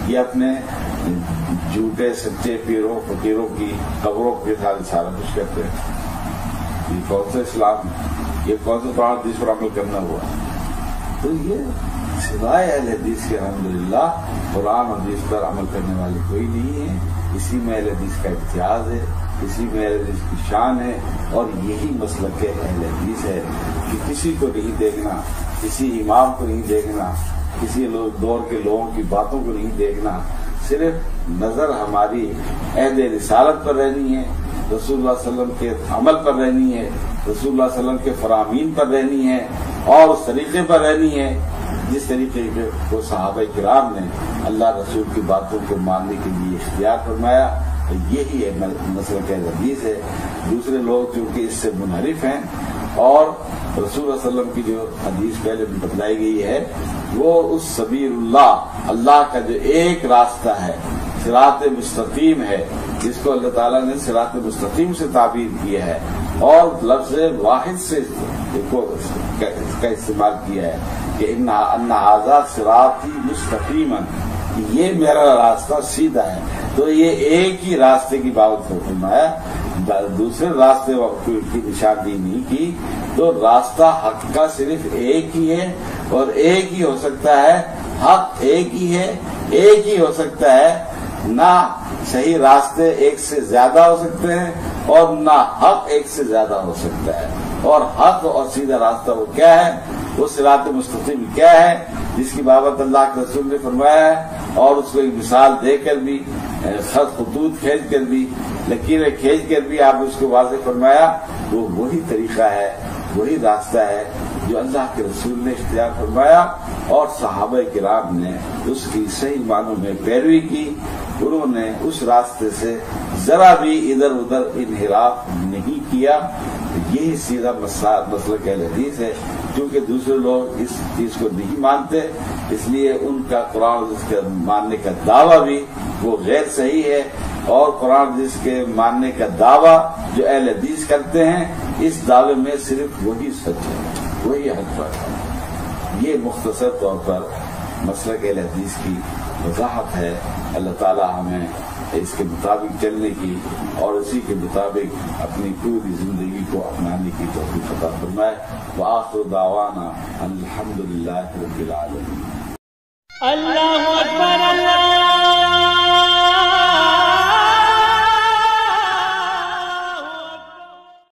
یہ اپنے جھوٹے سچے پیروں فقیروں کی قبروں کے ساتھ سارا کچھ کرتے ہیں۔ یہ کون سا اسلام ہے؟ یہ کون سا قرآن حدیث پر عمل کرنا ہوا؟ تو یہ سوائے اہل حدیث کے الحمدللہ قرآن حدیث پر عمل کرنے والے کوئی نہیں ہے۔ اسی میں اہل حدیث کا امتیاز ہے، اسی میں اہل حدیث کی شان ہے، اور یہی مسلک اہل حدیث ہے کہ کسی کو نہیں دیکھنا، کسی امام کو نہیں دیکھنا، کسی دور کے لوگوں کی باتوں کو نہیں دیکھنا، صرف نظر ہماری عہد رسالت پر رہنی ہے، رسول اللہ صلی اللہ علیہ وسلم کے عمل پر رہنی ہے، رسول اللہ صلی اللہ علیہ وسلم کے فرامین پر رہنی ہے، اور اس طریقے پر رہنی ہے جس طریقے کو صحابہ کرام نے اللہ رسول کی باتوں کو ماننے کے لیے اختیار فرمایا۔ یہی مسلک حدیث ہے۔ دوسرے لوگ چونکہ اس سے منحرف ہیں، اور رسول اللہ صلی اللہ علیہ وسلم کی جو حدیث پہلے بتلائی گئی ہے وہ اس سبیل اللہ کا جو ایک راستہ ہے، صراط مستقیم ہے، جس کو اللہ تعالیٰ نے صراط مستقیم سے تعبیر کیا ہے، اور لفظ واحد سے اس کا استعمال کیا ہے کہ کہ ان ھذا صراطی مستقیما، یہ میرا راستہ سیدھا ہے. تو یہ ایک ہی راستے کی بات فرمایا، دوسرے راستے کی نشاندہی نہیں کی. تو راستہ حق کا صرف ایک ہی ہے، اور ایک ہی ہو سکتا ہے. حق ایک ہی ہے، ایک ہی ہو سکتا ہے. نہ صحیح راستے ایک سے زیادہ ہو سکتے ہیں اور نہ حق ایک سے زیادہ ہو سکتا ہے. اور حق اور سیدھا راستہ وہ کیا ہے؟ وہ صراط مستقیم کیا ہے جس کی بابت اللہ کے رسول نے فرمایا ہے، اور اس کو ایک مثال دے کر بھی، خطوط کھینچ کر بھی، لکیریں کھینچ کر بھی آپ اس کو واضح فرمایا. وہ وہی طریقہ ہے، وہی راستہ ہے جو اللہ کے رسول نے اختیار فرمایا، اور صحابہ کرام نے اس کی صحیح معنوں میں پیروی کی. انہوں نے اس راستے سے ذرا بھی ادھر ادھر انحراف نہیں کیا. یہی سیدھا مسلک اہل حدیث ہے. کیونکہ دوسرے لوگ اس چیز کو نہیں مانتے، اس لیے ان کا قرآن حدیث کے ماننے کا دعویٰ بھی وہ غیر صحیح ہے. اور قرآن حدیث کے ماننے کا دعویٰ جو اہل حدیث کرتے ہیں، اس دعوے میں صرف وہی سچ ہے، وہی حق پر ہے. یہ مختصر طور پر مسلک اہل حدیث کی وضاحت ہے. اللہ تعالی ہمیں اس کے مطابق چلنے کی اور اسی کے مطابق اپنی پوری زندگی کو اپنانے کی توفیق عطا فرمائے. وآخر دعوانا ان الحمد للہ رب العالمین. اللہ اکبر اللہ